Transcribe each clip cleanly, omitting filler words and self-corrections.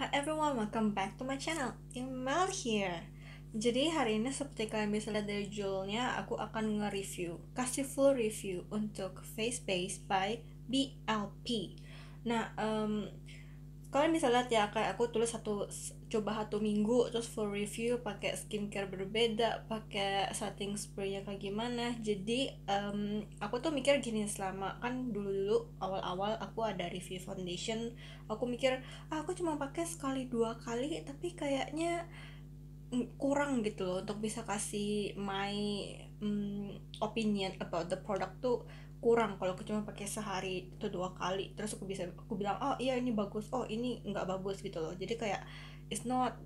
Hi everyone, welcome back to my channel. Imal here. Jadi hari ini seperti kalian bisa lihat dari judulnya, aku akan kasih full review untuk Face Base by BLP. Nah, kalian bisa lihat ya, kayak aku tulis coba satu minggu terus full review pakai skincare berbeda, pakai setting spraynya kayak gimana. Jadi aku tuh mikir gini, selama kan dulu awal-awal aku ada review foundation, aku mikir aku cuma pakai sekali dua kali tapi kayaknya kurang gitu loh untuk bisa kasih my opinion about the product tuh kurang kalau aku cuma pakai sehari itu dua kali terus aku bilang oh iya ini bagus, oh ini nggak bagus gitu loh. Jadi kayak it's not,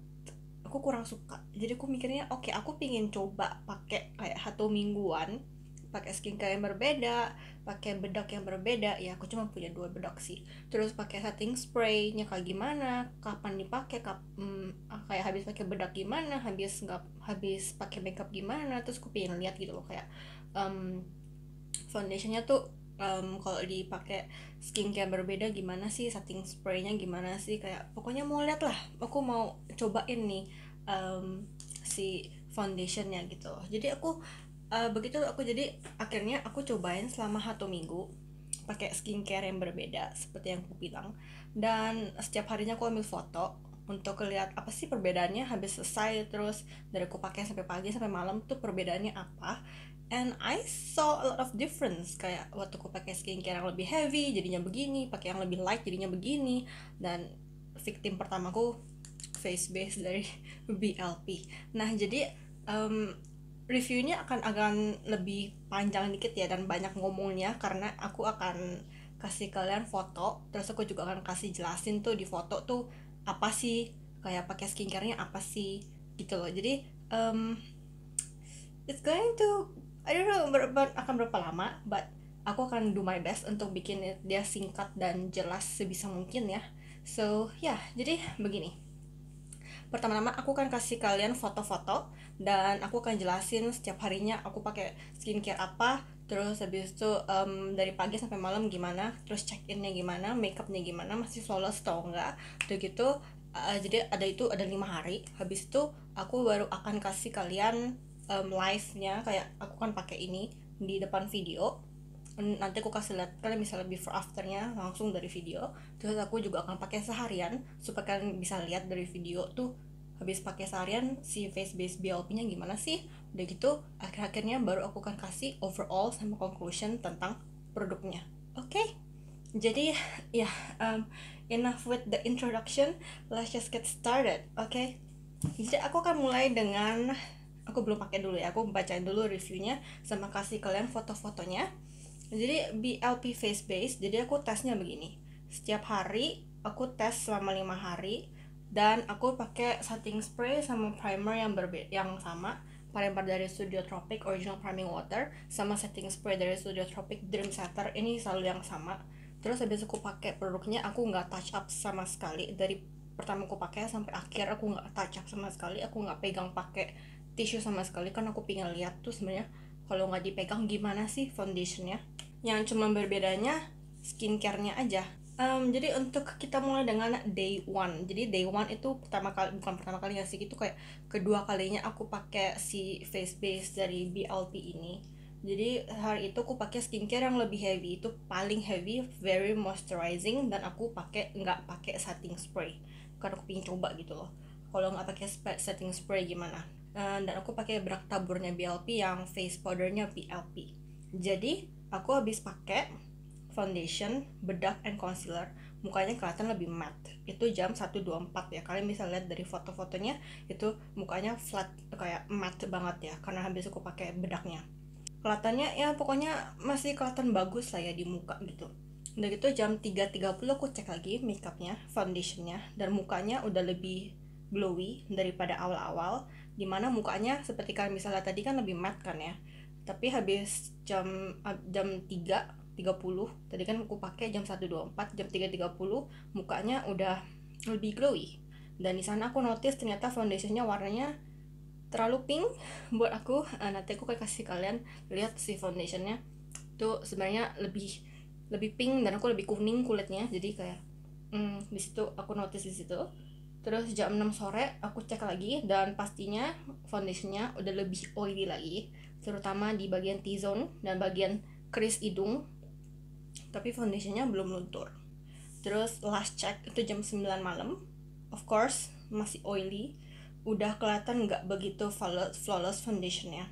aku kurang suka. Jadi aku mikirnya oke, aku pingin coba pakai kayak satu mingguan pakai skincare yang berbeda, pakai bedak yang berbeda. Ya aku cuma punya dua bedak sih. Terus pakai setting spraynya kayak gimana, kapan dipakai, kayak habis pakai bedak gimana, habis pakai makeup gimana. Terus aku pengen lihat gitu loh, kayak foundationnya tuh kalau dipakai skincare berbeda gimana sih, setting spraynya gimana sih, kayak pokoknya mau lihat lah, aku mau cobain nih si foundationnya gitu loh. Jadi aku begitu aku jadi akhirnya aku cobain selama satu minggu pakai skincare yang berbeda seperti yang aku bilang, dan setiap harinya aku ambil foto untuk lihat apa sih perbedaannya habis selesai. Terus dari aku pakai sampai pagi sampai malam tuh perbedaannya apa, and I saw a lot of difference. Kayak waktu aku pakai skincare yang lebih heavy jadinya begini, pakai yang lebih light jadinya begini. Dan victim pertamaku face base dari BLP. Nah jadi reviewnya akan lebih panjang dikit ya dan banyak ngomongnya karena aku akan kasih kalian foto, terus aku juga akan kasih jelasin tuh di foto tuh apa sih, kayak pakai skincarenya apa sih gitu loh. Jadi it's going to, I don't know akan berapa lama, but aku akan do my best untuk bikin dia singkat dan jelas sebisa mungkin ya. So jadi begini. Pertama-tama aku akan kasih kalian foto-foto dan aku akan jelasin setiap harinya aku pakai skincare apa, terus habis itu dari pagi sampai malam gimana, terus check innya gimana, makeupnya gimana, masih flawless atau enggak, udah gitu. Jadi ada 5 hari. Habis itu aku baru akan kasih kalian live nya, kayak aku kan pakai ini di depan video. Nanti aku kasih lihat kalian misalnya before afternya langsung dari video. Terus aku juga akan pakai seharian supaya kalian bisa lihat dari video tuh habis pakai seharian si face base BLP nya gimana sih. Udah gitu akhir-akhirnya baru aku akan kasih overall sama conclusion tentang produknya. Oke, jadi ya, enough with the introduction, let's just get started. Oke, jadi aku akan mulai dengan, aku belum pakai dulu ya, aku bacain dulu reviewnya sama kasih kalian foto-fotonya. Jadi BLP Face Base, jadi aku tesnya begini. Setiap hari aku tes selama 5 hari dan aku pakai setting spray sama primer yang sama. Primer dari Studio Tropic Original Priming Water sama setting spray dari Studio Tropic Dream Setter, ini selalu yang sama. Terus habis aku pakai produknya, aku nggak touch up sama sekali. Dari pertama aku pakai sampai akhir aku nggak touch up sama sekali. Aku nggak pegang pakai tisu sama sekali, kan aku pengen lihat tuh sebenarnya kalau nggak dipegang gimana sih foundationnya. Yang cuma berbedanya skincare-nya aja. Jadi untuk kita mulai dengan day one. Jadi day one itu bukan pertama kali ya sih, itu kayak kedua kalinya aku pakai si face base dari BLP ini. Jadi hari itu aku pakai skincare yang lebih heavy, itu paling heavy, very moisturizing, dan aku nggak pakai setting spray karena aku pengen coba gitu loh. Kalau nggak pakai setting spray gimana? Dan aku pakai bedak taburnya BLP yang face powdernya BLP. Jadi aku habis pakai foundation, bedak, and concealer, mukanya kelihatan lebih matte. Itu jam 1.24 ya. Kalian bisa lihat dari foto-fotonya itu mukanya flat kayak matte banget ya karena habis aku pakai bedaknya. Kelihatannya ya pokoknya masih kelihatan bagus lah ya di muka gitu. Udah gitu jam 3.30 aku cek lagi makeupnya, foundationnya, dan mukanya udah lebih glowy daripada awal-awal, dimana mukanya seperti kalian bisa lihat tadi kan lebih matte kan ya. Tapi habis jam 3.30 tadi kan aku pakai jam 1.24, jam 3.30 mukanya udah lebih glowy. Dan di sana aku notice ternyata foundationnya warnanya terlalu pink buat aku. Nanti aku kayak kasih kalian lihat si foundationnya tuh sebenarnya lebih pink dan aku lebih kuning kulitnya. Jadi kayak di situ aku notice di situ. Terus jam 6 sore aku cek lagi, dan pastinya foundationnya udah lebih oily lagi, terutama di bagian T-zone dan bagian crease hidung, tapi foundationnya belum luntur. Terus last check itu jam 9 malam, of course masih oily, udah kelihatan nggak begitu flawless foundationnya.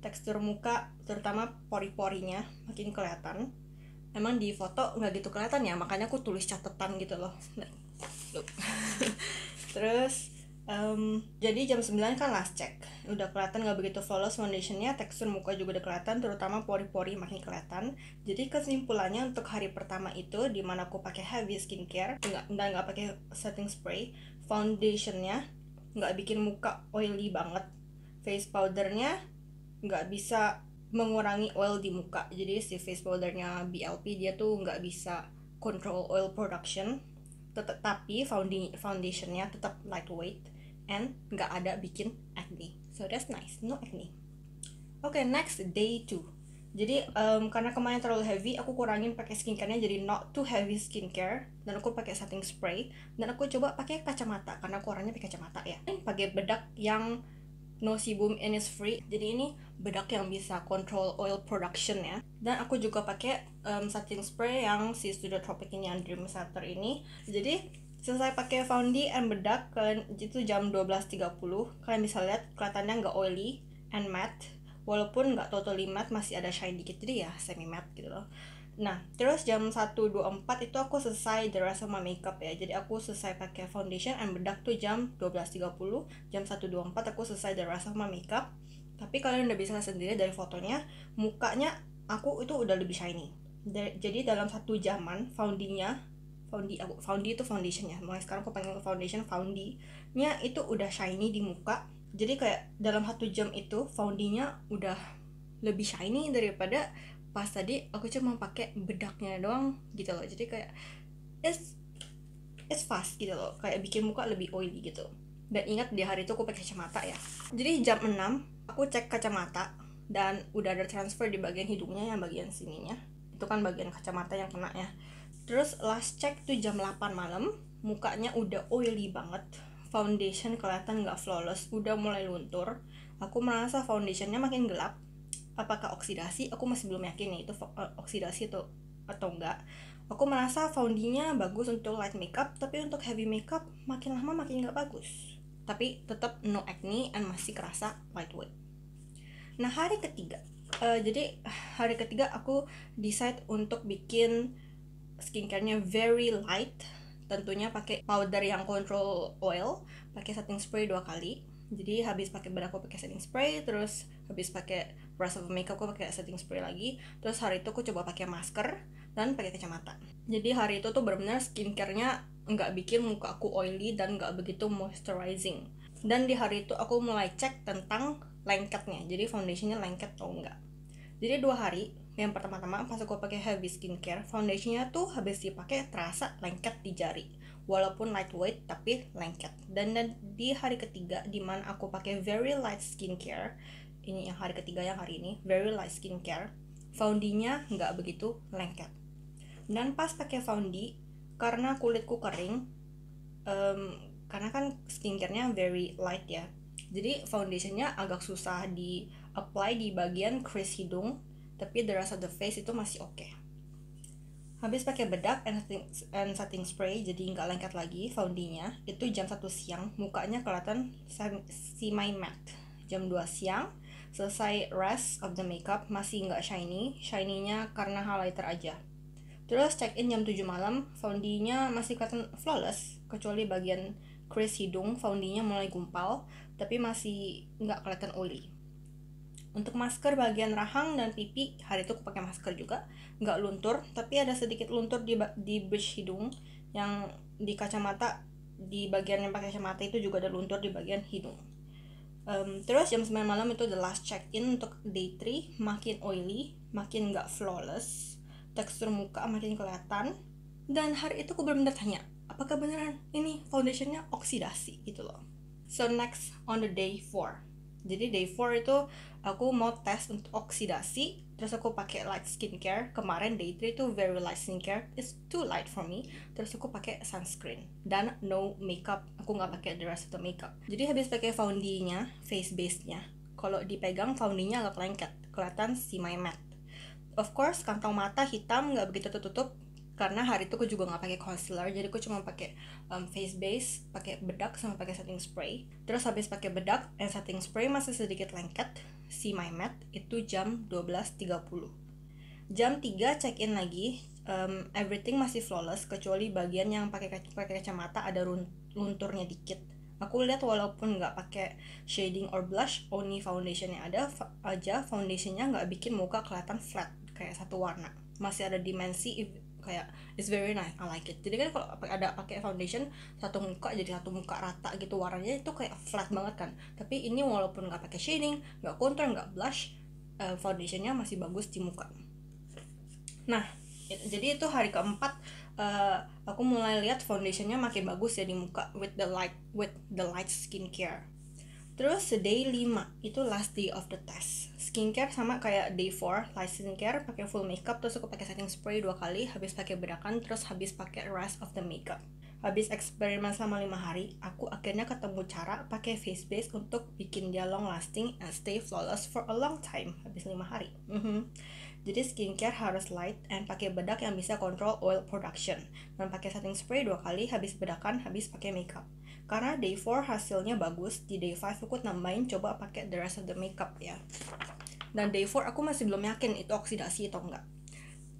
Tekstur muka, terutama pori-porinya makin kelihatan. Emang di foto nggak gitu kelihatan ya, makanya aku tulis catatan gitu loh. Terus jadi jam 9 kan last check, udah kelihatan nggak begitu flawless foundationnya, tekstur muka juga udah kelihatan, terutama pori-pori makin kelihatan. Jadi kesimpulannya untuk hari pertama itu, dimana aku pakai heavy skincare nggak pakai setting spray, foundationnya nggak bikin muka oily banget, face powdernya nggak bisa mengurangi oil di muka. Jadi si face powdernya BLP dia tuh nggak bisa control oil production, tapi foundationnya tetap lightweight and nggak ada bikin acne, so that's nice, no acne. Okay, next, day 2. Jadi karena kemarin terlalu heavy, aku kurangin pakai skincarenya jadi not too heavy skincare, dan aku pakai setting spray, dan aku coba pakai kacamata karena aku orangnya pakai kacamata ya. Pakai bedak yang no sebum Innisfree, jadi ini bedak yang bisa control oil production ya. Dan aku juga pakai setting spray yang si Studio Tropic ini, yang Dream Setter ini. Jadi selesai pakai foundation and bedak, kalian itu jam 12.30, kalian bisa lihat kelihatannya nggak oily and matte, walaupun nggak totally matte, masih ada shine dikit, jadi ya semi matte gitu loh. Nah, terus jam 1.24 itu aku selesai the rest of my makeup ya. Jadi aku selesai pakai foundation and bedak tuh jam 12.30. Jam 1.24 aku selesai the rest of my makeup. Tapi kalian udah bisa lihat sendiri dari fotonya, mukanya aku itu udah lebih shiny. Jadi dalam 1 jaman foundy itu foundationnya. Mulai sekarang aku panggil foundation foundy-nya itu udah shiny di muka. Jadi kayak dalam 1 jam itu foundy-nya udah lebih shiny daripada pas tadi aku cuma pakai bedaknya doang gitu loh. Jadi kayak it's fast gitu loh, kayak bikin muka lebih oily gitu. Dan ingat di hari itu aku pakai kacamata ya. Jadi jam 6 aku cek kacamata dan udah ada transfer di bagian hidungnya, yang bagian sininya itu kan bagian kacamata yang kena ya. Terus last check tuh jam 8 malam, mukanya udah oily banget, foundation kelihatan nggak flawless, udah mulai luntur. Aku merasa foundationnya makin gelap. Apakah oksidasi? Aku masih belum yakin nih itu oksidasi atau enggak. Aku merasa foundinya bagus untuk light makeup, tapi untuk heavy makeup makin lama makin nggak bagus. Tapi tetap no acne and masih kerasa lightweight. Nah, hari ketiga, jadi hari ketiga aku decide untuk bikin skincarenya very light. Tentunya pakai powder yang control oil, pakai setting spray 2 kali. Jadi habis pakai bedak aku pakai setting spray, terus habis pakai rest of makeup aku pakai setting spray lagi. Terus hari itu aku coba pakai masker dan pakai kacamata. Jadi hari itu tuh benar-benar skincarenya nggak bikin muka aku oily dan nggak begitu moisturizing. Dan di hari itu aku mulai cek tentang lengketnya, jadi foundationnya lengket atau enggak. Jadi 2 hari, yang pertama-tama pas aku pakai heavy skincare, foundationnya tuh habis dipakai terasa lengket di jari, walaupun lightweight tapi lengket. Dan di hari ketiga, dimana aku pakai very light skincare, ini yang hari ketiga yang hari ini, very light skincare, foundinya nggak begitu lengket. Dan pas pakai foundi, karena kulitku kering, karena kan skincarenya very light ya, jadi foundationnya agak susah di apply di bagian crease hidung, tapi the rest of the face itu masih oke. Habis pakai bedak and setting spray, jadi nggak lengket lagi foundinya. Itu jam 1 siang, mukanya kelihatan semi matte. Jam 2 siang, selesai rest of the makeup, masih nggak shiny. Shiny-nya karena highlighter aja. Terus check in jam 7 malam, foundinya masih kelihatan flawless, kecuali bagian crease hidung, foundinya mulai gumpal, tapi masih nggak kelihatan oily. Untuk masker bagian rahang dan pipi, hari itu aku pakai masker juga, nggak luntur, tapi ada sedikit luntur di bridge hidung, yang di kacamata, di bagian yang pakai kacamata itu juga ada luntur di bagian hidung. Terus jam 9 malam itu the last check in untuk day 3, makin oily, makin nggak flawless, tekstur muka makin kelihatan. Dan hari itu aku benar-benar tanya, apakah beneran ini foundationnya oksidasi gitu loh. So next on the day 4, jadi day 4 itu aku mau tes untuk oksidasi, Terus aku pakai light skincare. Kemarin day 3 tuh very light skincare, it's too light for me. Terus aku pakai sunscreen dan no makeup. Aku nggak pakai the rest of the makeup. Jadi habis pakai foundinya, face base nya, kalau dipegang foundinya agak lengket, kelihatan semi matte. Of course kantong mata hitam nggak begitu tertutup karena hari itu aku juga nggak pakai concealer, jadi aku cuma pakai face base, pakai bedak sama pakai setting spray. Terus habis pakai bedak and setting spray masih sedikit lengket, semi matte, itu jam 12.30. Jam 3 check in lagi, everything masih flawless kecuali bagian yang pakai kacamata ada lunturnya dikit. Aku lihat walaupun nggak pakai shading or blush, only foundationnya ada aja, foundationnya nggak bikin muka kelihatan flat kayak satu warna, masih ada dimensi, kayak it's very nice, I like it. Jadi kan kalau ada pakai foundation satu muka jadi satu muka rata gitu, warnanya itu kayak flat banget kan. Tapi ini walaupun nggak pakai shading, nggak contour, nggak blush, foundationnya masih bagus di muka. Nah, jadi itu hari keempat, aku mulai lihat foundationnya makin bagus ya di muka with the light skincare. Terus day 5 itu last day of the test. Skincare sama kayak day 4, light skincare pakai full makeup, terus aku pakai setting spray 2 kali, habis pakai bedakan, terus habis pakai rest of the makeup. Habis eksperimen selama 5 hari, aku akhirnya ketemu cara pakai face base untuk bikin dia long lasting and stay flawless for a long time habis 5 hari. Jadi skincare harus light and pakai bedak yang bisa kontrol oil production, dan pakai setting spray 2 kali, habis bedakan, habis pakai makeup. Karena day 4 hasilnya bagus, di day 5 aku nambahin coba pakai the rest of the makeup ya. Dan day 4 aku masih belum yakin itu oksidasi atau enggak.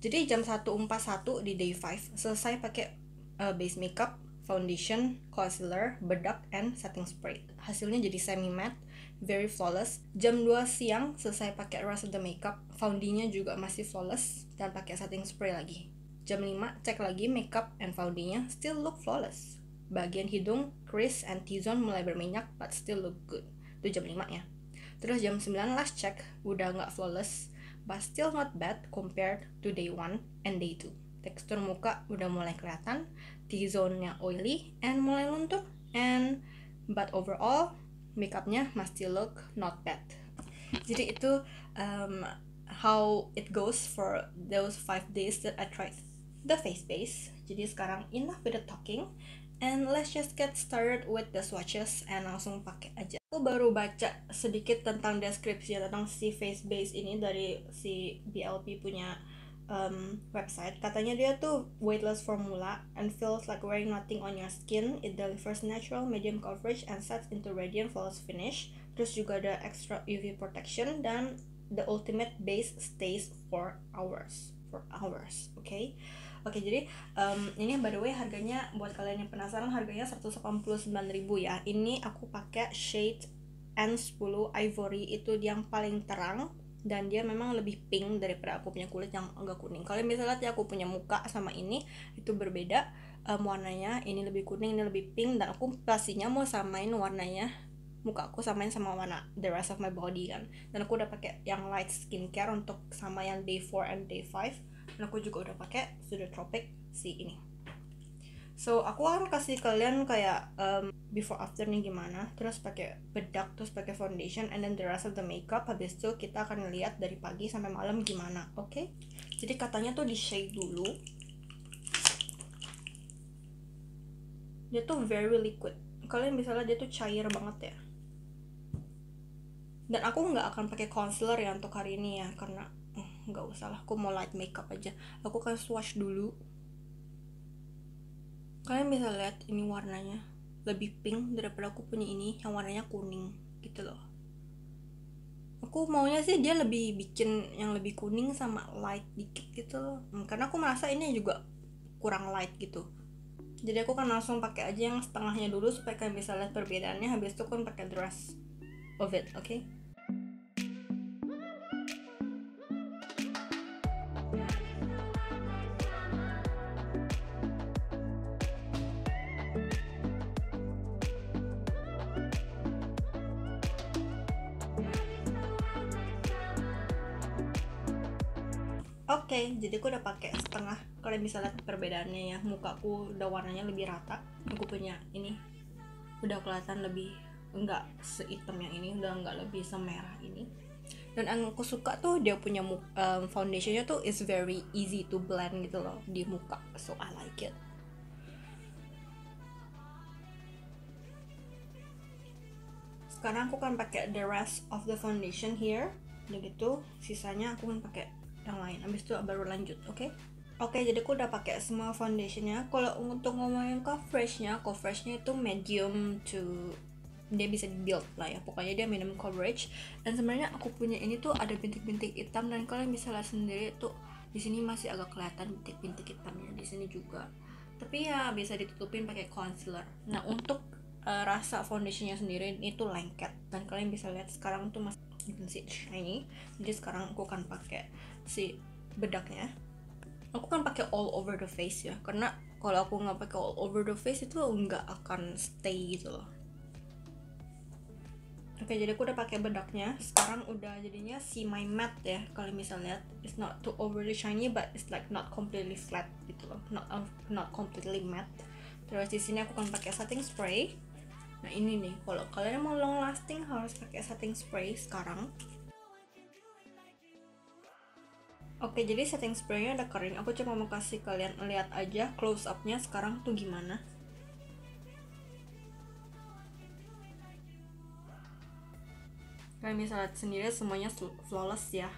Jadi jam 1.41 di day 5 selesai pakai base makeup, foundation, concealer, bedak, and setting spray. Hasilnya jadi semi matte, very flawless. Jam 2 siang selesai pakai rest of the makeup, foundinya juga masih flawless, dan pakai setting spray lagi. Jam 5 cek lagi makeup and foundinya, still look flawless. Bagian hidung, crease, and T-zone mulai berminyak but still look good. Itu jam 5 ya. Terus jam 9 last check, udah nggak flawless but still not bad compared to day 1 and day 2. Tekstur muka udah mulai kelihatan, T-zone-nya oily and mulai luntur, but overall makeupnya masih look not bad. Jadi itu how it goes for those 5 days that I tried the face base. Jadi sekarang enough with the talking, and let's just get started with the swatches and langsung pakai aja. Aku baru baca sedikit tentang deskripsi tentang si face base ini dari si BLP punya website. Katanya dia tuh weightless formula and feels like wearing nothing on your skin. It delivers natural medium coverage and sets into radiant flawless finish. Terus juga ada extra UV protection, dan the ultimate base stays for hours. Okay? Oke, jadi ini by the way harganya, buat kalian yang penasaran, harganya 189.000 ya. Ini aku pakai shade N10 Ivory, itu yang paling terang, dan dia memang lebih pink daripada aku punya kulit yang agak kuning. Kalian bisa lihat ya, aku punya muka sama ini itu berbeda warnanya, ini lebih kuning, ini lebih pink, dan aku pastinya mau samain warnanya muka aku samain sama warna the rest of my body kan. Dan aku udah pakai yang light skincare untuk sama yang day 4 and day 5, dan aku juga udah pakai Pseudotropic si ini. So aku akan kasih kalian kayak before after nih gimana, terus pakai bedak, terus pakai foundation, and then the rest of the makeup. Habis itu kita akan lihat dari pagi sampai malam gimana. Oke? Jadi katanya tuh di shade dulu. Dia tuh very liquid. Kalian bisa lihat dia tuh cair banget ya. Dan aku nggak akan pakai concealer ya untuk hari ini ya, karena nggak usah lah, aku mau light makeup aja. Aku akan swatch dulu. Kalian bisa lihat ini warnanya lebih pink daripada aku punya ini yang warnanya kuning gitu loh. Aku maunya sih dia lebih bikin yang lebih kuning sama light dikit gitu loh, karena aku merasa ini juga kurang light gitu. Jadi aku kan langsung pakai aja yang setengahnya dulu supaya kalian bisa lihat perbedaannya. Habis itu kan pakai the rest of it, oke? Oke, jadi aku udah pakai setengah. Kalian bisa lihat perbedaannya ya. Mukaku udah warnanya lebih rata. Aku punya ini udah kelihatan lebih enggak sehitam yang ini, udah enggak lebih semerah ini. Dan yang aku suka tuh dia punya foundationnya tuh is very easy to blend gitu loh di muka, so I like it. Sekarang aku kan pakai the rest of the foundation here, udah gitu sisanya aku kan pakai yang lain, habis itu baru lanjut. Oke, jadi aku udah pakai semua foundationnya. Kalau untuk ngomongin coveragenya itu medium to, dia bisa di build lah ya, pokoknya dia minimum coverage. Dan sebenarnya aku punya ini tuh ada bintik-bintik hitam, dan kalian bisa lihat sendiri tuh di sini masih agak kelihatan bintik-bintik hitamnya di sini juga, tapi ya bisa ditutupin pakai concealer. Nah, untuk rasa foundationnya sendiri itu lengket, dan kalian bisa lihat sekarang tuh masih shiny. Jadi sekarang aku akan pakai si bedaknya. Aku kan pakai all over the face ya, karena kalau aku nggak pakai all over the face itu nggak akan stay gitu loh. Oke, jadi aku udah pakai bedaknya. Sekarang udah jadinya semi matte ya. Kalian bisa lihat, it's not too overly shiny, but it's like not completely flat gitu loh, not completely matte. Terus di sini aku akan pakai setting spray. Nah ini nih, kalau kalian mau long lasting harus pakai setting spray sekarang. Oke, jadi setting spraynya udah kering. Aku cuma mau kasih kalian lihat aja close upnya sekarang tuh gimana. Kalian bisa lihat sendiri semuanya flawless ya.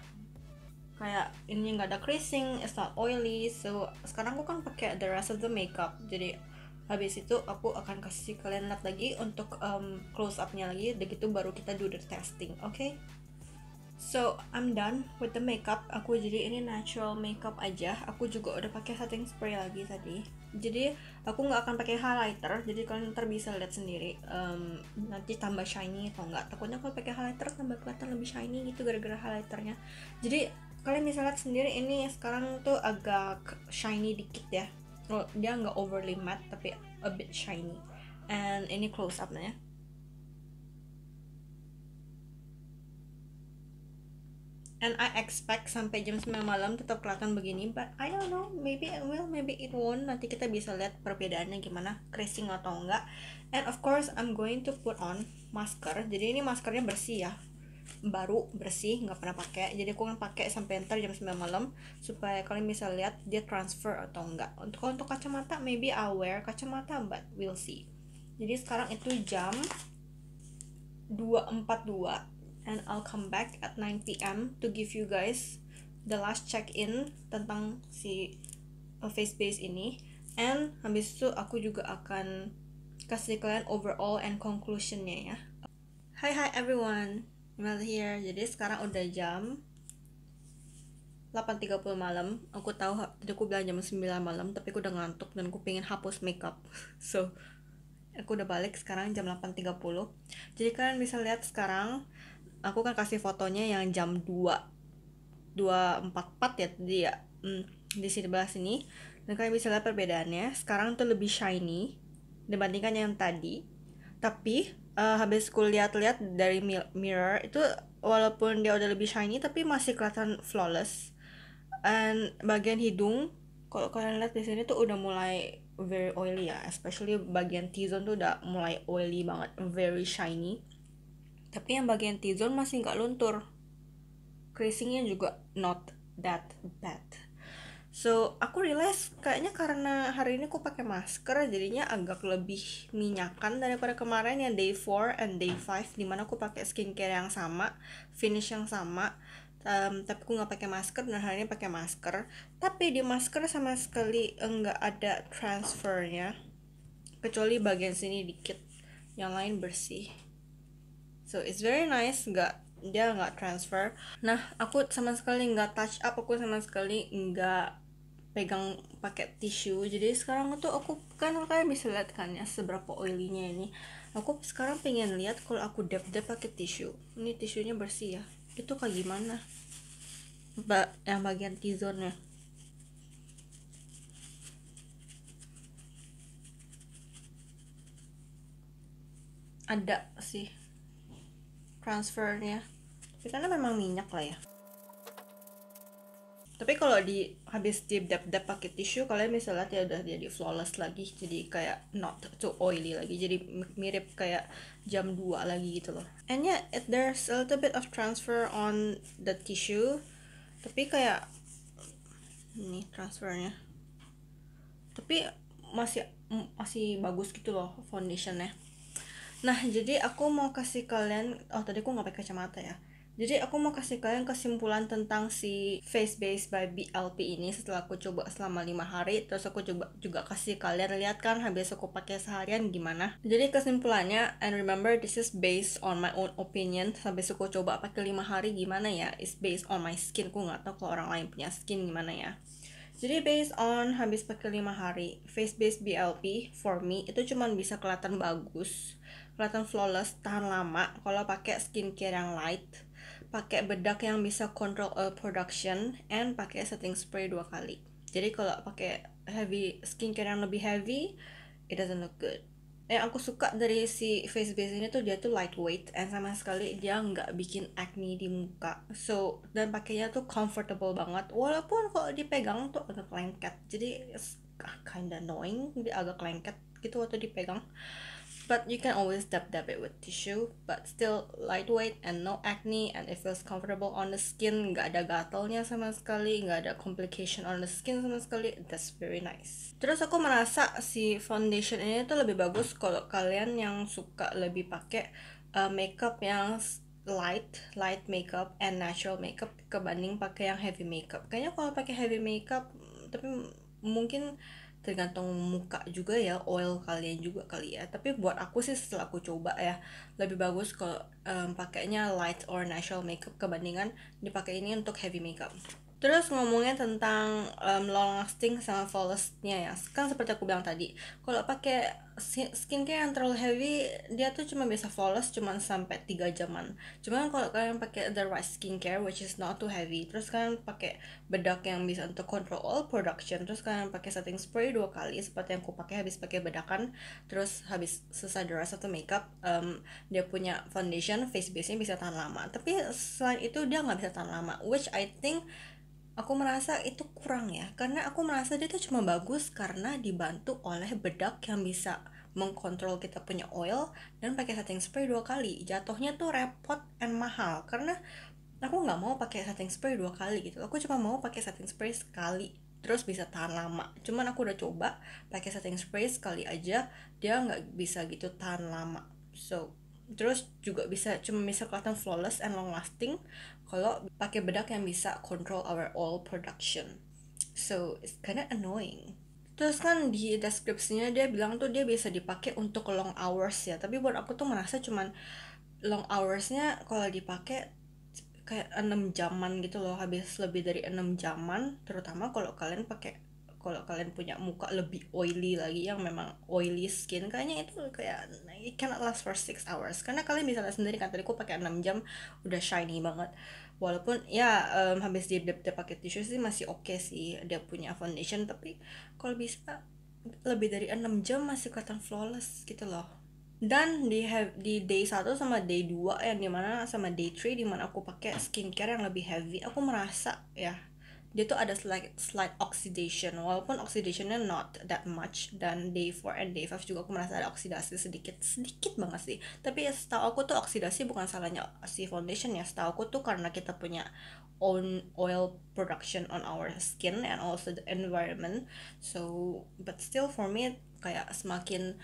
Kayak ini nggak ada creasing, it's not oily. So sekarang aku kan pakai the rest of the makeup. Jadi habis itu aku akan kasih kalian lihat lagi untuk close upnya lagi. Begitu baru kita do the testing, oke? So I'm done with the makeup. Aku jadi ini natural makeup aja. Aku juga udah pakai setting spray lagi tadi. Jadi aku nggak akan pakai highlighter. Jadi kalian ntar bisa lihat sendiri nanti tambah shiny atau enggak. Takutnya kalau pakai highlighter tambah kelihatan lebih shiny gitu gara-gara highlighternya. Jadi kalian bisa lihat sendiri ini sekarang tuh agak shiny dikit ya. Dia nggak overly matte tapi a bit shiny. And ini close upnya. And I expect sampai jam 9 malam tetap kelihatan begini, but I don't know, maybe it will, maybe it won't. Nanti kita bisa lihat perbedaannya gimana, creasing atau enggak. And of course I'm going to put on masker. Jadi ini maskernya bersih ya, baru bersih, nggak pernah pakai. Jadi aku akan pakai sampai ntar jam 9 malam supaya kalian bisa lihat dia transfer atau enggak. Untuk kacamata maybe I'll wear kacamata, but we'll see. Jadi sekarang itu jam 2.42 and I'll come back at 9 PM to give you guys the last check-in tentang si face base ini. And habis itu aku juga akan kasih kalian overall and conclusionnya ya. Hi everyone, Mel here. Jadi sekarang udah jam 8.30 malam. Aku tahu tadi aku bilang jam 9 malam, tapi aku udah ngantuk dan aku pengen hapus makeup. So aku udah balik sekarang jam 8.30. Jadi kalian bisa lihat sekarang aku kan kasih fotonya yang jam 2.44 ya tadi ya, di sebelah sini. Dan kalian bisa lihat perbedaannya. Sekarang tuh lebih shiny dibandingkan yang tadi. Tapi habis ku lihat-lihat dari mirror itu, walaupun dia udah lebih shiny tapi masih kelihatan flawless. And bagian hidung, kalau kalian lihat di sini tuh udah mulai very oily ya, especially bagian T-zone tuh udah mulai oily banget, very shiny. Tapi yang bagian T-zone masih nggak luntur. Creasingnya juga not that bad. So aku realize kayaknya karena hari ini aku pakai masker, jadinya agak lebih minyakan daripada kemarin yang day 4 and day 5, dimana aku pakai skincare yang sama, finish yang sama. Tapi aku nggak pakai masker, dan hari ini pakai masker. Tapi di masker sama sekali nggak ada transfernya, kecuali bagian sini dikit, yang lain bersih. So it's very nice, dia nggak transfer. Nah, aku sama sekali nggak touch up, aku sama sekali nggak pegang pakai tisu. Jadi sekarang tuh aku kan, kalian bisa lihat kan ya seberapa oilynya ini. Aku sekarang pengen lihat kalau aku dab pakai tisu. Ini tisunya bersih ya. Itu kayak gimana? Yang bagian T-zone nya. Ada sih transfernya. Tapi karena memang minyak lah ya. Tapi kalau habis di dap pakai tisu, kalian bisa lihat ya udah jadi flawless lagi, jadi kayak not too oily lagi, jadi mirip kayak jam 2 lagi gitu loh. And yeah, there's a little bit of transfer on the tissue, tapi kayak ini transfernya, tapi masih masih bagus gitu loh foundationnya. Nah, jadi aku mau kasih kalian, oh tadi aku nggak pakai kacamata ya. Jadi aku mau kasih kalian kesimpulan tentang si Face Base by BLP ini setelah aku coba selama 5 hari. Terus aku coba juga kasih kalian lihat kan habis aku pakai seharian gimana. Jadi kesimpulannya, and remember this is based on my own opinion. Habis aku coba pakai 5 hari gimana ya, is based on my skin. Aku nggak tahu kalau orang lain punya skin gimana ya. Jadi based on habis pakai 5 hari, Face Base BLP for me itu cuman bisa kelihatan bagus, kelihatan flawless, tahan lama kalau pakai skincare yang light, pakai bedak yang bisa control oil production, and pakai setting spray 2 kali. Jadi kalau pakai heavy skincare yang lebih heavy, it doesn't look good. Yang aku suka dari si face base ini tuh dia tuh lightweight and sama sekali dia nggak bikin acne di muka. So dan pakainya tuh comfortable banget. Walaupun kalau dipegang tuh agak lengket. Jadi kinda annoying, dia agak lengket gitu waktu dipegang. But you can always dab it with tissue, but still lightweight and no acne, and it feels comfortable on the skin. Nggak ada gatalnya sama sekali, nggak ada complication on the skin sama sekali. That's very nice. Terus aku merasa si foundation ini tuh lebih bagus kalau kalian yang suka lebih pakai makeup yang light makeup and natural makeup kebanding pakai yang heavy makeup. Kayaknya kalau pakai heavy makeup, tapi mungkin tergantung muka juga ya, oil kalian juga kali ya. Tapi buat aku sih setelah aku coba ya, lebih bagus kalau pakainya light or natural makeup kebandingan dipakai ini untuk heavy makeup. Terus ngomongin tentang long lasting sama flawlessnya ya, kan seperti aku bilang tadi, kalau pakai skincare yang terlalu heavy dia tuh cuma bisa flawless cuma sampai 3 jaman. Cuman kalau kalian pakai the right skincare which is not too heavy, terus kalian pakai bedak yang bisa untuk control oil production, terus kalian pakai setting spray 2 kali seperti yang aku pakai habis pakai bedakan, terus habis selesai the rest of the makeup, dia punya foundation face base nya bisa tahan lama. Tapi selain itu dia nggak bisa tahan lama, which I think aku merasa itu kurang ya, karena aku merasa dia tuh cuma bagus karena dibantu oleh bedak yang bisa mengkontrol kita punya oil dan pakai setting spray 2 kali. Jatuhnya tuh repot and mahal karena aku nggak mau pakai setting spray 2 kali gitu. Aku cuma mau pakai setting spray sekali terus bisa tahan lama. Cuman aku udah coba pakai setting spray sekali aja, dia nggak bisa gitu tahan lama. So terus juga cuma bisa kelihatan flawless and long lasting kalau pakai bedak yang bisa control our oil production. So it's kinda annoying. Terus kan di deskripsinya dia bilang tuh dia bisa dipakai untuk long hours ya, tapi buat aku tuh merasa cuman long hoursnya kalau dipakai kayak 6 jaman gitu loh, habis lebih dari 6 jaman, terutama kalau kalian punya muka lebih oily lagi, yang memang oily skin, kayaknya itu kayak it cannot last for 6 hours karena kalian bisa lihat sendiri kan tadi aku pakai 6 jam udah shiny banget. Walaupun ya habis dia pakai tisu sih masih oke sih dia punya foundation, tapi kalau bisa lebih dari 6 jam masih kelihatan flawless gitu loh. Dan di day 1 sama day 2 yang dimana sama day 3 dimana aku pakai skincare yang lebih heavy, aku merasa ya dia tuh ada slight oxidation, walaupun oxidationnya not that much. Dan day 4 and day 5 juga aku merasa ada oksidasi sedikit banget sih. Tapi ya, setahu aku tuh oksidasi bukan salahnya si foundation ya, setahu aku tuh karena kita punya own oil production on our skin and also the environment. So but still for me kayak semakin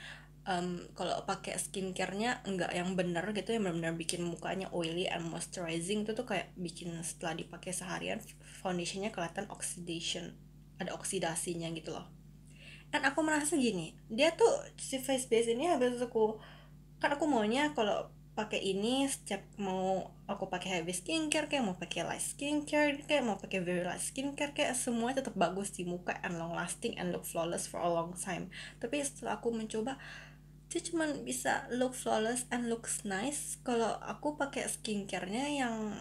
kalau pakai skincare-nya enggak yang bener gitu yang benar-benar bikin mukanya oily and moisturizing, itu tuh kayak bikin setelah dipakai seharian foundationnya kelihatan oxidation, ada oksidasinya gitu loh. Dan aku merasa gini, dia tuh si face base ini habis aku maunya kalau pakai ini setiap mau aku pakai heavy skincare kayak mau pakai light skincare kayak mau pakai very light skincare kayak semuanya tetap bagus di muka and long lasting and look flawless for a long time. Tapi setelah aku mencoba, dia cuman bisa look flawless and looks nice kalau aku pakai skincarenya yang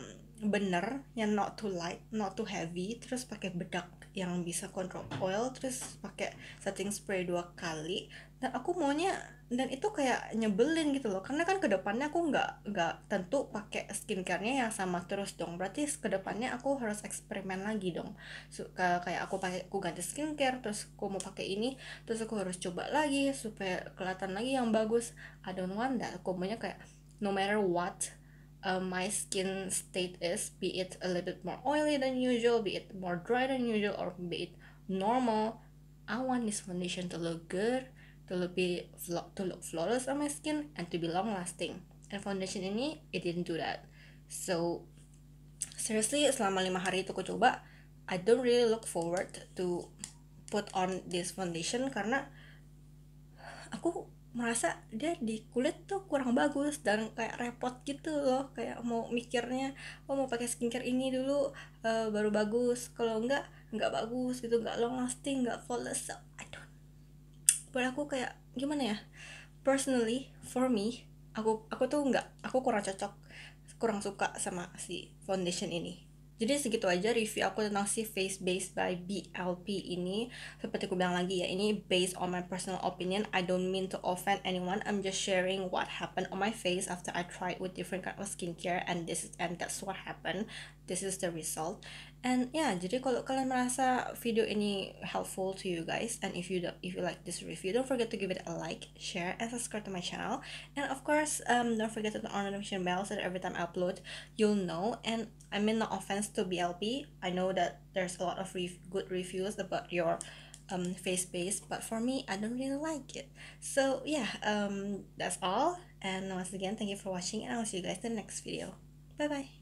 bener, yang not too light, not too heavy, terus pakai bedak yang bisa control oil, terus pakai setting spray 2 kali. Dan aku maunya, dan itu kayak nyebelin gitu loh, karena kan kedepannya aku nggak tentu pakai skincare-nya yang sama terus dong, berarti kedepannya aku harus eksperimen lagi dong. Kayak aku ganti skincare, terus aku mau pakai ini, terus aku harus coba lagi supaya kelihatan lagi yang bagus. I don't want that. Aku maunya kayak no matter what my skin state is, be it a little bit more oily than usual, be it more dry than usual, or be it normal, I want this foundation to look good, to look flawless on my skin, and to be long lasting. And foundation ini, it didn't do that. So seriously, selama 5 hari itu aku coba, I don't really look forward to put on this foundation karena aku merasa dia di kulit tuh kurang bagus dan kayak repot gitu loh, kayak mau mikirnya mau pakai skincare ini dulu baru bagus, kalau nggak bagus gitu, nggak long lasting, nggak flawless. So, I don't, buat aku kayak gimana ya, personally for me, aku tuh nggak, aku kurang cocok, kurang suka sama si foundation ini. Jadi segitu aja review aku tentang si Face Base by BLP ini. Seperti aku bilang lagi ya, ini based on my personal opinion. I don't mean to offend anyone. I'm just sharing what happened on my face after I tried with different kind of skincare, and that's what happened. This is the result. And yeah, jadi kalau kalian merasa video ini helpful to you guys, and if you like this review, don't forget to give it a like, share, and subscribe to my channel. And of course, don't forget to turn on the notification bell so that every time I upload, you'll know. And I mean, no offense to BLP, I know that there's a lot of good reviews about your face base, but for me, I don't really like it. So yeah, that's all. And once again, thank you for watching, and I'll see you guys in the next video. Bye bye.